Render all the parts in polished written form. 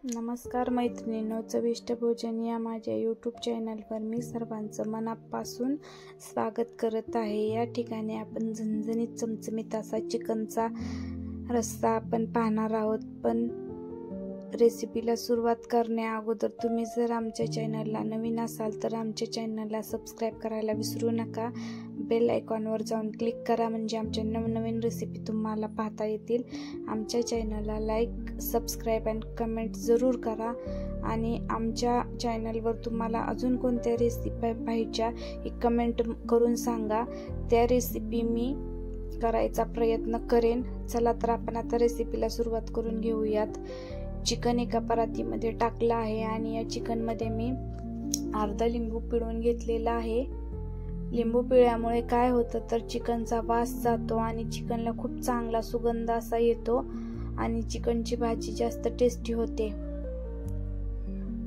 नमस्कार मैत्रिणींनो, चविष्ट भोजन या माझ्या यूट्यूब चॅनलवर मी सर्वांचं मनापासून स्वागत करत आहे। या ठिकाणी आपण झणझणीत चमचमीत असा चिकनचा रस्सा आपण पाहणार आहोत। पण रेसिपीला सुरुवात करण्या अगोदर तुम्ही जर आमच्या चॅनलला नवीन असाल तर आमच्या चॅनलला सबस्क्राईब करायला विसरू नका। बेल आयकॉनवर जाऊन क्लिक करा, म्हणजे आमच्या नवनवीन रेसिपी तुम्हाला पाहता येतील। आमच्या चॅनलला लाईक, सबस्क्राईब आणि कमेंट जरूर करा। आणि आमच्या चॅनलवर तुम्हाला अजून कोणत्या रेसिपी पाहिजे हे कमेंट करून सांगा, त्या रेसिपी मी करायचा प्रयत्न करेन। चला तर आपण आता रेसिपीला सुरुवात करून घेऊयात। चिकन एका परातीमध्ये टाकलं आहे आणि या चिकनमध्ये मी अर्धा लिंबू पिळून घेतलेला आहे। लिंबू पिळल्यामुळे काय होतं तर चिकनचा वास जातो आणि चिकनला खूप चांगला सुगंध असा येतो आणि चिकनची भाजी जास्त टेस्टी होते।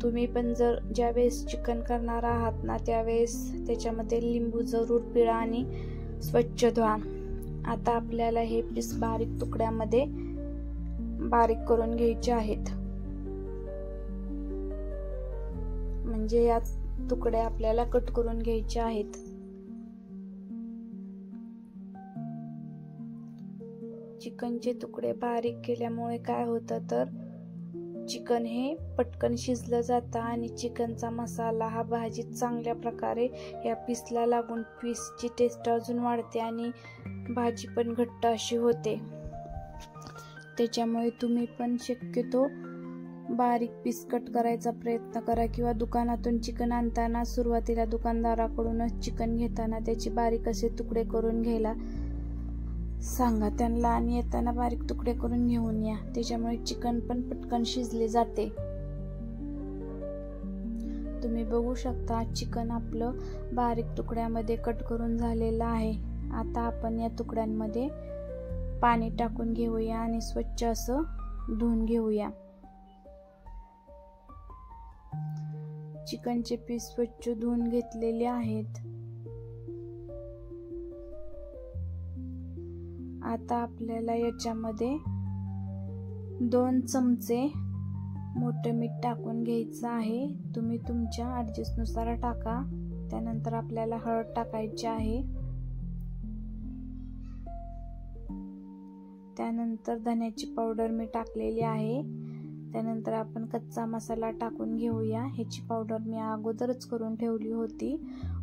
तुम्ही पण जर ज्यावेळेस चिकन करणार आहात ना त्यावेळेस त्याच्यामध्ये लिंबू जरूर पिळा आणि स्वच्छ धुवा। आता आपल्याला हे पीस बारीक तुकड्यामध्ये बारीक करून घ्यायचे आहेत, म्हणजे या तुकडे आपल्याला कट करून घ्यायचे आहेत। चिकनचे तुकडे बारीक केल्यामुळे काय होतं तर चिकन हे पटकन शिजलं जातं आणि चिकनचा मसाला हा भाजीत चांगल्या प्रकारे या पीसला लागून पीसची टेस्ट अजून वाढते आणि भाजी पण घट्ट अशी होते। त्याच्यामुळे तुम्ही पण शक्यतो बारीक पीस कट करायचा प्रयत्न करा, किंवा दुकानातून चिकन आणताना सुरुवातीला दुकानदाराकडूनच चिकन घेताना त्याचे बारीक असे तुकडे करून घ्यायला सांगा त्यांना आणि येताना बारीक तुकडे करून घेऊन या, त्याच्यामुळे चिकन पण पटकन शिजले जाते। तुम्ही बघू शकता चिकन आपलं बारीक तुकड्यामध्ये कट करून झालेलं आहे। आता आपण या तुकड्यांमध्ये पाणी टाकून घेऊया आणि स्वच्छ असं धुवून घेऊया। चिकनचे पीस स्वच्छ धुवून घेतलेले आहेत। आता आपल्याला याच्यामध्ये 2 चमचे मोठे मीठ टाकून घ्यायचं आहे। तुम्ही तुमच्या ॲडजस्टनुसार टाका। त्यानंतर आपल्याला हळद टाकायची आहे। त्यानंतर धन्याची पावडर मी टाकलेली आहे। त्यानंतर आपण कच्चा मसाला टाकून घेऊया। ह्याची पावडर मी अगोदरच करून ठेवली होती।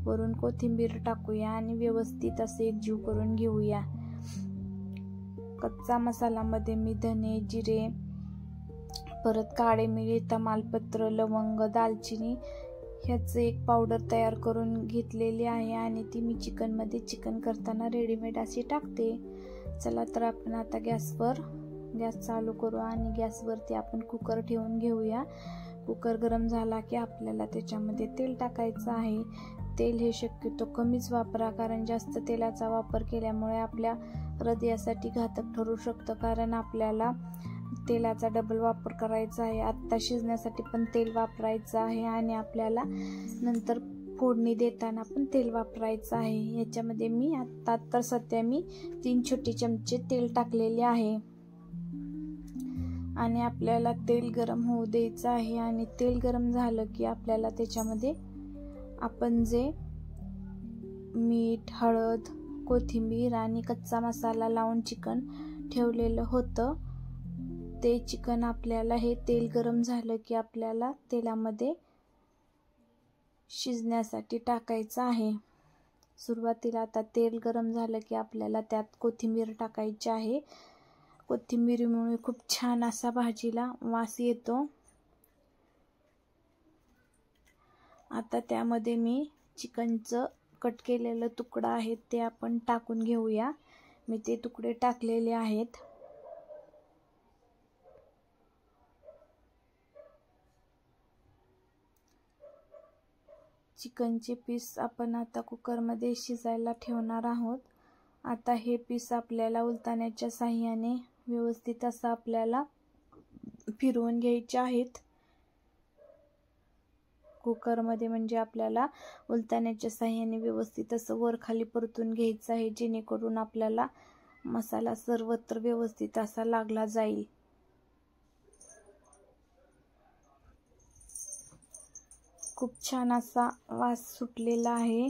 वरून कोथिंबीर टाकूया आणि व्यवस्थित असे एकजीव करून घेऊया। कच्चा मसाल्यामध्ये मी धने, जिरे, परत काळे मिरी, तमालपत्र, लवंग, दालचिनी ह्याचं एक पावडर तयार करून घेतलेली आहे आणि ती मी चिकन करताना रेडीमेड अशी टाकते। चला तर आपण आता गॅस चालू करू आणि गॅसवरती आपण कुकर ठेवून घेऊया। कुकर गरम झाला की आपल्याला त्याच्यामध्ये तेल टाकायचं आहे। तेल हे शक्यतो कमीच वापरा, कारण जास्त तेलाचा वापर केल्यामुळे आपल्या हृदयासाठी घातक ठरू शकतं, कारण आपल्याला तेलाचा डबल वापर करायचा आहे। आत्ता शिजण्यासाठी पण तेल वापरायचं आहे आणि आपल्याला नंतर फोडणी देताना पण तेल वापरायचं आहे। याच्यामध्ये मी आता तर सध्या 3 छोटे चमचे तेल टाकलेले आहे आणि आपल्याला तेल गरम होऊ द्यायचं आहे। आणि तेल गरम झालं की आपल्याला त्याच्यामध्ये आपण जे मीठ, हळद, कोथिंबीर आणि कच्चा मसाला लावून चिकन ठेवलेलं होतं ते चिकन आपल्याला हे तेल गरम झालं की आपल्याला तेलामध्ये शिजण्यासाठी टाकायचं आहे। सुरुवातीला आता तेल गरम झालं की आपल्याला त्यात कोथिंबीर टाकायची आहे। कोथिंबीरीमुळे खूप छान असा भाजीला वास येतो। आता त्यामध्ये मी चिकनचं कट केलेलं तुकडा आहे ते आपण टाकून घेऊया। मी ते तुकडे टाकलेले आहेत। चिकनचे पीस आपण आता कुकरमध्ये शिजायला ठेवणार आहोत। आता हे पीस आपल्याला उलथण्याच्या साहाय्याने व्यवस्थित असं आपल्याला फिरवून घ्यायचे आहेत कुकरमध्ये, म्हणजे आपल्याला उलथण्याच्या साहाय्याने व्यवस्थित असं वर खाली परतून घ्यायचं आहे, जेणेकरून आपल्याला मसाला सर्वत्र व्यवस्थित असा लागला जाईल। खूप छान असा वास सुटलेला आहे।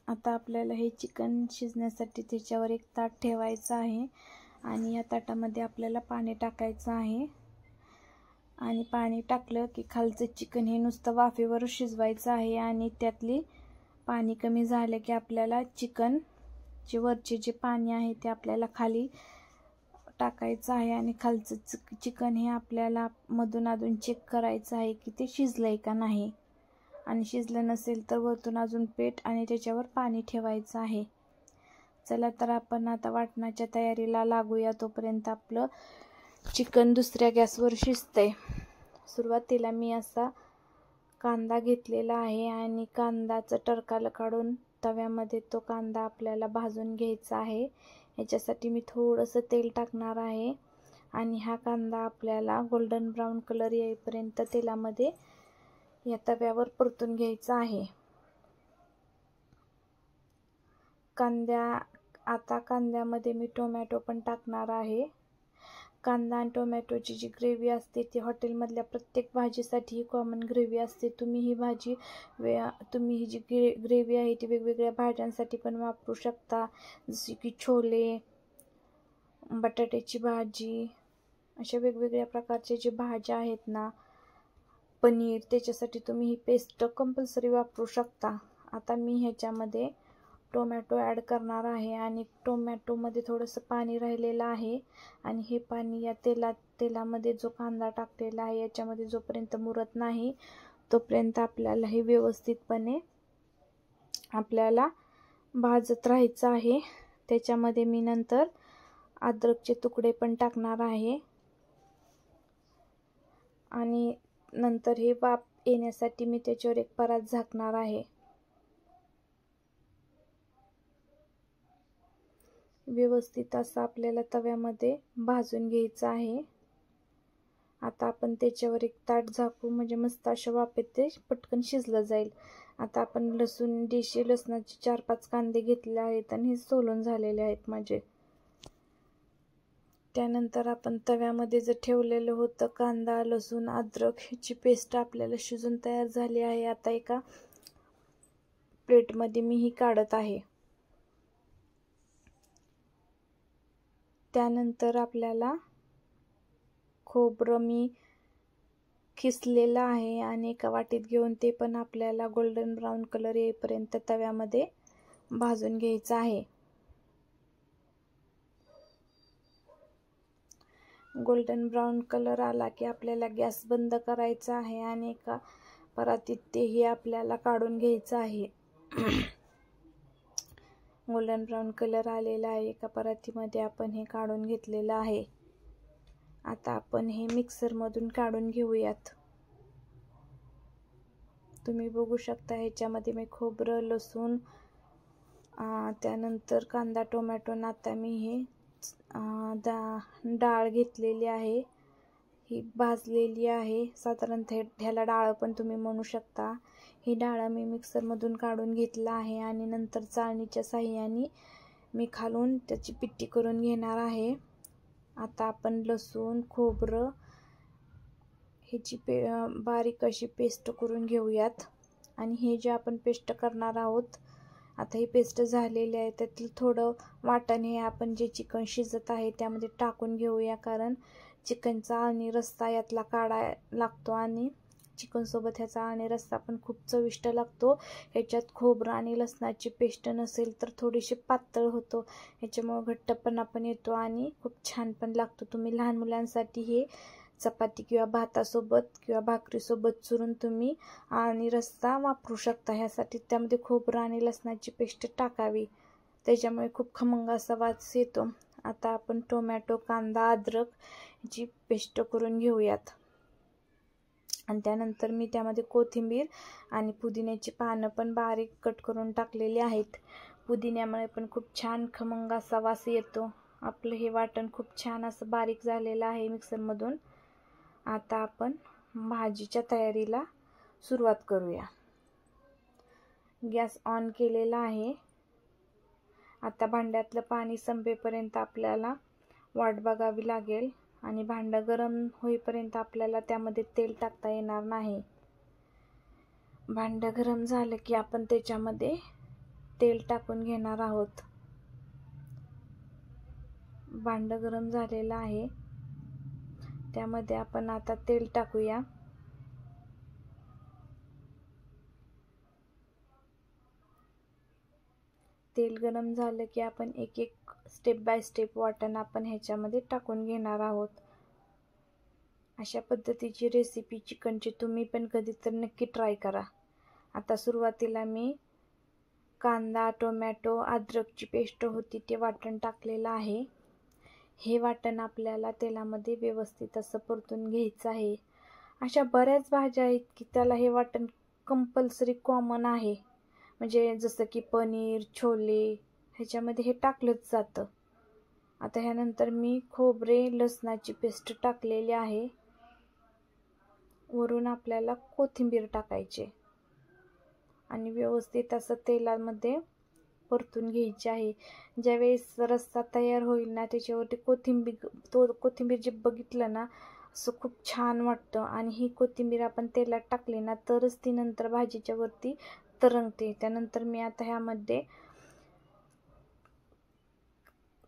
आता आपल्याला हे चिकन शिजण्यासाठी त्याच्यावर एक ताट ठेवायचं आहे आणि या ताटामध्ये आपल्याला पाणी टाकायचं आहे आणि पाणी टाकलं की खालचं चिकन हे नुसतं वाफेवर शिजवायचं आहे आणि त्यातली पाणी कमी झालं की आपल्याला चिकन जे वरचे जे पाणी आहे ते आपल्याला खाली टाकायचं आहे आणि खालचं चिकन हे आपल्याला मधून अधून चेक करायचं आहे की ते शिजलंय का नाही आणि शिजलं नसेल तर वरतून अजून पेट आणि त्याच्यावर पाणी ठेवायचं आहे। चला तर आपण आता वाटणाच्या तयारीला लागूया। तोपर्यंत आपलं चिकन दुसऱ्या गॅसवर शिजतंय। सुरुवातीला मी असा कांदा घेतलेला आहे आणि कांद्याचं टरकाल काढून तव्यामध्ये तो कांदा आपल्याला भाजून घ्यायचा आहे। याच्यासाठी मी थोडंसं तेल टाकणार आहे आणि हा कांदा आपल्याला गोल्डन ब्राऊन कलर येईपर्यंत तेलामध्ये या तव्यावर परतून घ्यायचा आहे। आता कांद्यामध्ये मी टोमॅटो पण टाकणार आहे। कांदा आणि टोमॅटोची जी ग्रेव्ही असते ती हॉटेलमधल्या प्रत्येक भाजीसाठी ही कॉमन ग्रेव्ही असते। तुम्ही ही जी ग्रेव्ही आहे ती वेगवेगळ्या भाज्यांसाठी पण वापरू शकता, जसे की छोले, बटाट्याची भाजी, अशा वेगवेगळ्या प्रकारचे जे भाज्या आहेत ना, पनीर, त्याच्यासाठी तुम्ही ही पेस्ट कंपल्सरी वापरू शकता। आता मी ह्याच्यामध्ये टोमॅटो ॲड करणार आहे आणि टोमॅटोमध्ये थोडंसं पाणी राहिलेलं आहे आणि हे पाणी या तेलामध्ये जो कांदा टाकलेला आहे याच्यामध्ये जोपर्यंत मुरत नाही तोपर्यंत आपल्याला हे व्यवस्थितपणे आपल्याला भाजत राहायचं आहे। त्याच्यामध्ये मी नंतर अद्रकचे तुकडे पण टाकणार आहे आणि नंतर हे वाफ येण्यासाठी मी त्याच्यावर एक परात झाकणार आहे। व्यवस्थित असं आपल्याला तव्यामध्ये भाजून घ्यायचं आहे। आता आपण त्याच्यावर एक ताट झाकू म्हणजे मस्त अशा वाफेत ते पटकन शिजलं जाईल। आता आपण देशी लसणाचे 4-5 कांदे घेतले आहेत आणि हे सोलून झालेले आहेत माझे। त्यानंतर आपण तव्यामध्ये जे ठेवलेलं होतं कांदा, लसूण, अद्रक ह्याची पेस्ट आपल्याला शिजून तयार झाली आहे। आता एका प्लेटमध्ये मी ही काढत आहे। त्यानंतर आपल्याला खोबरं मी खिसलेलं आहे आणि एका वाटीत घेऊन ते पण आपल्याला गोल्डन ब्राऊन कलर येईपर्यंत तव्यामध्ये भाजून घ्यायचं आहे। गोल्डन ब्राऊन कलर आला की आपल्याला गॅस बंद करायचा आहे आणि एका परातीत तेही आपल्याला काढून घ्यायचं आहे। गोल्डन ब्राऊन कलर आलेला आहे, एका परातीमध्ये आपण हे काढून घेतलेलं आहे। आता आपण हे मिक्सरमधून काढून घेऊयात। तुम्ही बघू शकता ह्याच्यामध्ये मी खोबरं, लसूण, त्यानंतर कांदा, टोमॅटो, आता मी हे डाळ घेतलेली आहे, ही भाजलेली आहे। साधारणतः ह्याला डाळ पण तुम्ही म्हणू शकता। ही डाळ मी मिक्सरमधून काढून घेतला आहे आणि नंतर चाळणीच्या साहाय्याने मी खालून त्याची पिट्टी करून घेणार आहे। आता आपण लसूण, खोबरं ह्याची बारीक अशी पेस्ट करून घेऊयात आणि हे जे आपण पेस्ट करणार आहोत, आता ही पेस्ट झालेली आहे, त्यातील थोडं वाटण हे आपण जे चिकन शिजत आहे त्यामध्ये टाकून घेऊया, कारण चिकनचा आणि रस्सा यातला काढायला लागतो आणि चिकनसोबत ह्याचा आणि रस्सा पण खूप चविष्ट लागतो। ह्याच्यात खोबरं आणि लसणाची पेस्ट नसेल तर थोडीशी पातळ होतो, ह्याच्यामुळे घट्टपणा पण येतो आणि खूप छान पण लागतो। तुम्ही लहान मुलांसाठी हे चपाती किंवा भातासोबत किंवा भाकरीसोबत चुरून तुम्ही आणि रस्सा वापरू शकता। ह्यासाठी त्यामध्ये खोबरं आणि लसणाची पेस्ट टाकावी, त्याच्यामुळे खूप खमंग असा वास येतो। आता आपण टोमॅटो, कांदा, अद्रक ची पेस्ट करून घेऊयात आणि त्यानंतर मी त्यामध्ये कोथिंबीर आणि पुदिन्याची पानं पण बारीक कट करून टाकलेली आहेत। पुदिन्यामुळे पण खूप छान खमंग असा वास येतो। आपलं हे वाटण खूप छान असं बारीक झालेलं आहे मिक्सरमधून। आता आपण भाजीच्या तयारीला सुरुवात करूया। गॅस ऑन केलेला आहे। आता भांड्यातलं पाणी संपेपर्यंत आपल्याला वाट बघावी लागेल आणि भांडं गरम होईपर्यंत आपल्याला त्यामध्ये तेल टाकता येणार नाही। भांडं गरम झालं की आपण त्याच्यामध्ये तेल टाकून घेणार आहोत. भांडं गरम झालेलं आहे, त्यामध्ये आपण आता तेल टाकूया. तेल गरम झालं की आपण एक एक स्टेप बाय स्टेप वाटण आपण ह्याच्यामध्ये टाकून घेणार आहोत. अशा पद्धतीची रेसिपी चिकनची तुम्ही पण कधी तर नक्की ट्राय करा. आता सुरुवातीला मी कांदा, टोमॅटो, अद्रकची पेस्ट होती ते वाटण टाकलेलं आहे. हे वाटण आपल्याला तेलामध्ये व्यवस्थित असं परतून घ्यायचं आहे. अशा बऱ्याच भाज्या आहेत की त्याला हे वाटण कंपल्सरी कॉमन आहे, म्हणजे जसं की पनीर, छोले ह्याच्यामध्ये हे टाकलंच जातं. आता ह्यानंतर मी खोबरे, लसणाची पेस्ट टाकलेली आहे. वरून आपल्याला कोथिंबीर टाकायची आणि व्यवस्थित असं तेलामध्ये परतून घ्यायची आहे. ज्यावेळेस रस्सा तयार होईल ना त्याच्यावरती कोथिंबीर जे बघितलं ना असं खूप छान वाटतं. आणि ही कोथिंबीर आपण तेलात टाकली ना तरच ती नंतर भाजीच्या वरती तरंगते. त्यानंतर मी आता ह्यामध्ये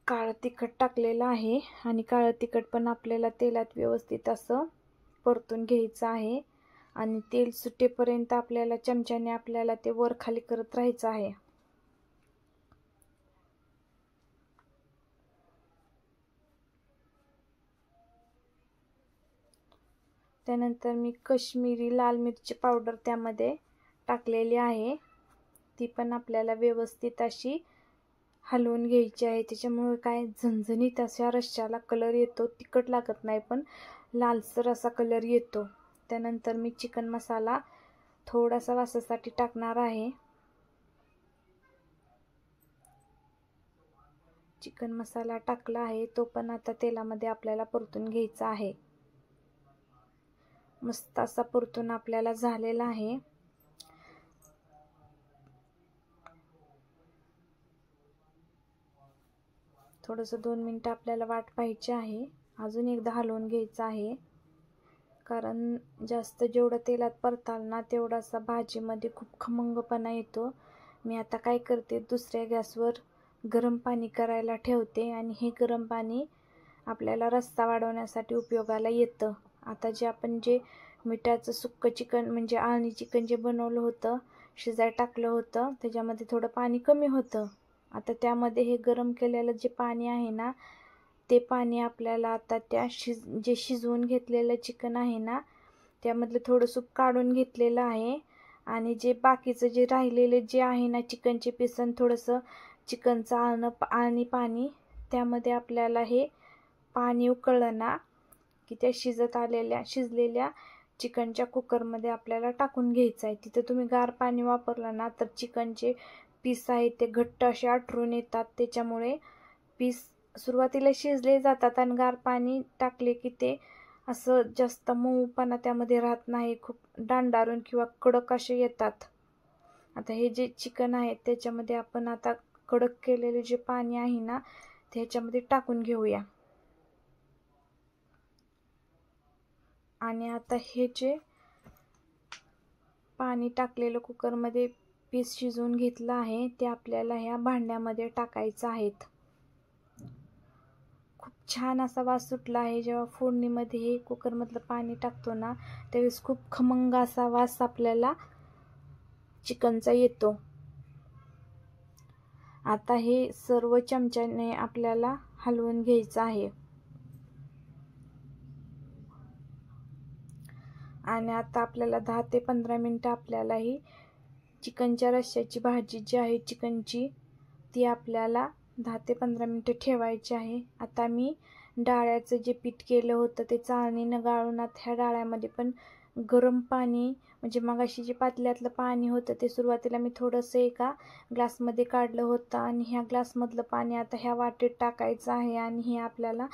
काळं तिखट टाकलेलं आहे आणि काळं तिखट पण आपल्याला तेलात व्यवस्थित असं परतून घ्यायचं आहे. आणि तेल सुटेपर्यंत आपल्याला चमच्याने आपल्याला ते वर खाली करत राहायचं आहे. त्यानंतर मी कश्मीरी लाल मिरची पावडर त्यामध्ये टाकलेली आहे. ती पण आपल्याला व्यवस्थित अशी हलवून घ्यायची आहे. त्याच्यामुळे काय झणझणीत अशा रश्श्याला कलर येतो, तिखट लागत नाही पण लालसर असा कलर येतो. त्यानंतर मी चिकन मसाला थोडासा वासासाठी टाकणार आहे. चिकन मसाला टाकला आहे, तो पण आता तेलामध्ये आपल्याला परतून घ्यायचा आहे. मस्त असा परतून आपल्याला झालेला आहे. थोडंसं 2 मिनिटं आपल्याला वाट पाहायची आहे. अजून एकदा हलवून घ्यायचं आहे, कारण जास्त जेवढं तेलात परताल ना तेवढासा भाजीमध्ये खूप खमंगपणा येतो. मी आता काय करते, दुसऱ्या गॅसवर गरम पाणी करायला ठेवते आणि हे गरम पाणी आपल्याला रस्सा वाढवण्यासाठी उपयोगाला येतं. आता आपण जे मिठाचं सुक्कं चिकन म्हणजे आळणी चिकन जे बनवलं होतं, शिजाय टाकलं होतं, त्याच्यामध्ये थोडं पाणी कमी होतं. आता त्यामध्ये हे गरम केलेलं जे पाणी आहे ना ते पाणी आपल्याला आता त्या जे शिजवून घेतलेलं चिकन आहे ना त्यामधलं थोडं सूप काढून घेतलेलं आहे. आणि जे बाकीचं जे राहिलेले जे आहे ना चिकनचे पीस आणि थोडंसं चिकनचं आळणी पाणी, त्यामध्ये आपल्याला हे पाणी उकळलं ना की त्या शिजलेल्या चिकनच्या कुकरमध्ये आपल्याला टाकून घ्यायचं आहे. तिथं तुम्ही गार पाणी वापरलं ना तर चिकनचे पीस आहेत ते घट्ट असे आठरून येतात. त्याच्यामुळे पीस सुरुवातीला शिजले जातात आणि गार पाणी टाकले की ते असं जास्त मऊपणा त्यामध्ये राहत नाही, खूप डांडारून किंवा कडक असे येतात. आता हे जे चिकन आहे त्याच्यामध्ये आपण आता कडक केलेले जे पाणी आहे ना ते ह्याच्यामध्ये टाकून घेऊया. आणि आता हे जे पाणी टाकलेलं कुकरमध्ये पीस शिजवून घेतलं आहे ते आपल्याला ह्या भांड्यामध्ये टाकायचं आहेत. खूप छान असा वास सुटला आहे. जेव्हा फोडणीमध्ये हे कुकरमधलं पाणी टाकतो ना त्यावेळेस खूप खमंग असा वास आपल्याला चिकनचा येतो. आता हे सर्व चमच्याने आपल्याला हलवून घ्यायचं आहे. आणि आता आपल्याला 10 ते 15 मिनिटं आपल्याला ही चिकनच्या रश्श्याची भाजी जी आहे चिकनची ती आपल्याला 10 ते 15 मिनिटं ठेवायची आहे. आता मी डाळ्याचं जे पीठ केलं होतं ते चाळणीनं गाळून आता ह्या डाळ्यामध्ये पण गरम पाणी म्हणजे मगाशी जे पातेल्यातलं पाणी होतं ते सुरुवातीला मी थोडंसं एका ग्लासमध्ये काढलं होतं आणि ह्या ग्लासमधलं पाणी आता ह्या वाटेत टाकायचं आहे आणि हे आपल्याला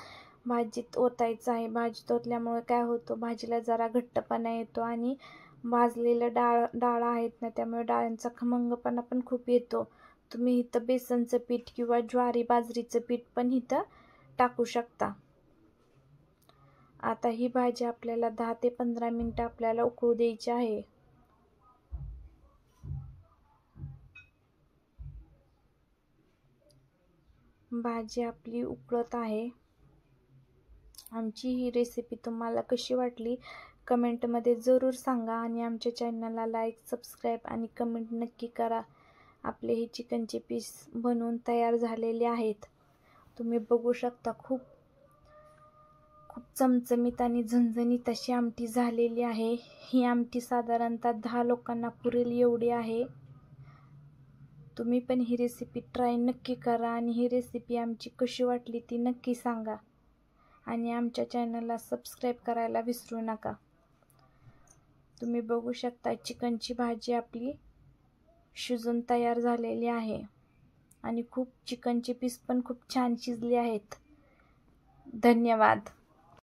भाजीत ओतायचं आहे. भाजीत ओतल्यामुळे काय होतं, भाजीला जरा घट्टपणा येतो आणि भाजलेलं डाळ आहेत ना त्यामुळे डाळींचा खमंगपणा पण खूप येतो. तुम्ही इथं बेसनचं पीठ किंवा ज्वारी बाजरीचं पीठ पण इथं टाकू शकता. आता ही भाजी आपल्याला 10 ते 15 मिनिटं आपल्याला उकळू द्यायची आहे. भाजी आपली उकळत आहे। आमची ही रेसिपी तुम्हाला कशी वाटली कमेंटमध्ये जरूर सांगा आणि आमच्या चॅनलला लाईक, सबस्क्राईब आणि कमेंट नक्की करा। आपले हे चिकनचे पीस बनवून तयार झालेले आहेत। तुम्ही बघू शकता खूप चमचमीत आणि झणझणीत अशी आमटी झालेली आहे। ही आमटी साधारणतः 10 लोकांना पुरेल एवढी आहे। तुम्ही पण ही रेसिपी ट्राय नक्की करा आणि ही रेसिपी आमची कशी वाटली ती नक्की सांगा आणि आमच्या चॅनलला सबस्क्राईब करायला विसरू नका। तुम्ही बघू शकता चिकनची भाजी आपली शिजून तयार झालेली आहे आणि चिकनचे पीस पण खूप छान शिजले आहेत। धन्यवाद।